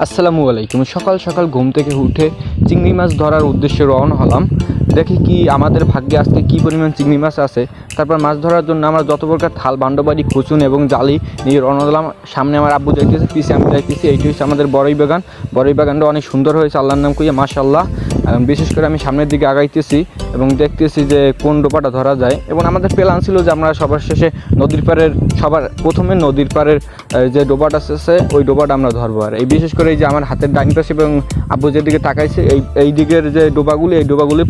আসসালামু আলাইকুম। সকাল সকাল ঘুম থেকে উঠে চিংড়ি মাছ ধরার উদ্দেশ্যে রওনা হলাম। দেখি কি আমাদের ভাগ্যে আজকে কী পরিমাণ চিংড়ি মাছ আছে। তারপর মাছ ধরার জন্য আমরা যত প্রকার থাল বান্ডবাড়ি খুচুন এবং জালি নিয়ে রওনা দিলাম। সামনে আমার আব্বু যাইতেছে, পিছিয়ে আমি যাইতেছি। এইটি হচ্ছে আমাদের বড়ই বাগান। বড়ই বাগানটা অনেক সুন্দর হয়েছে, আল্লাহর নাম কইয়া মাশাআল্লাহ। বিশেষ করে আমি সামনের দিকে আগাইতেছি এবং দেখতেছি যে কোন ডোবাটা ধরা যায়। এবং আমাদের প্ল্যান ছিল যে আমরা সবার শেষে সবার প্রথমে নদীর পাড়ের যে ডোবাটা আছে ওই ডোবাটা আমরা ধরবো। আর এই বিশেষ করে এই যে আমার হাতের ডাইন পাশে এবং আব্বু যেদিকে তাকাইছে এই দিকের যে ডোবাগুলি, এই ডোবাগুলি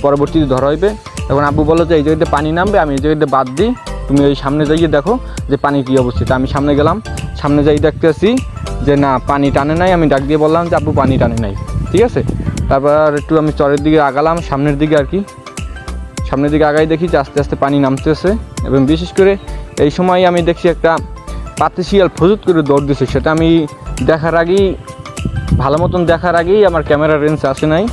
পরবর্তীতে ধরা হইবে। এখন আব্বু বলো যে এই জায়গাতে পানি নামবে, আমি এই জায়গাতে বাদ দিই, তুমি ওই সামনে যাইয়ে দেখো যে পানি কী অবস্থিত। আমি সামনে গেলাম, সামনে যাই দেখতেছি যে না, পানি টানে নাই। আমি ডাক দিয়ে বললাম যে আব্বু পানি টানে নাই, ঠিক আছে। তারপর একটু আমি চরের দিকে আগালাম, সামনের দিকে আর কি। সামনের দিকে আগাই দেখি যে আস্তে আস্তে পানি নামতেছে। এবং বিশেষ করে এই সময় আমি দেখছি একটা পাতি শিয়াল ফজুত করে দৌড় দিছে। সেটা আমি ভালো মতন দেখার আগেই আমার ক্যামেরার রেঞ্জ আসে নাই।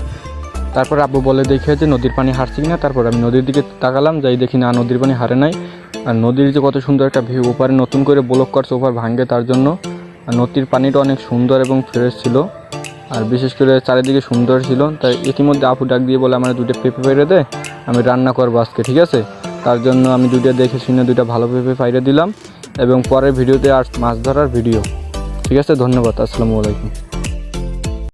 তারপর আব্বু বলে দেখে যে নদীর পানি হারছে কিনা। তারপর আমি নদীর দিকে তাকালাম, যাই দেখি না, নদীর পানি হারে নাই। আর নদীর যে কত সুন্দর একটা ভিউ, ওপারে নতুন করে ব্লক করছে, ওপার ভাঙ্গে, তার জন্য আর নদীর পানিটা অনেক সুন্দর এবং ফ্রেশ ছিল। আর বিশেষ করে চারিদিকে সুন্দর ছিল। তাই ইতিমধ্যে আপু ডাক দিয়ে বলে আমার দুটো পেঁপে পাইরে দে, আমি রান্না করবো আজকে, ঠিক আছে। তার জন্য আমি দুইটা দেখে শুনে দুইটা ভালো পেঁপে পাইরে দিলাম। এবং পরের ভিডিওতে আর মাছ ধরার ভিডিও, ঠিক আছে। ধন্যবাদ, আসসালামু আলাইকুম।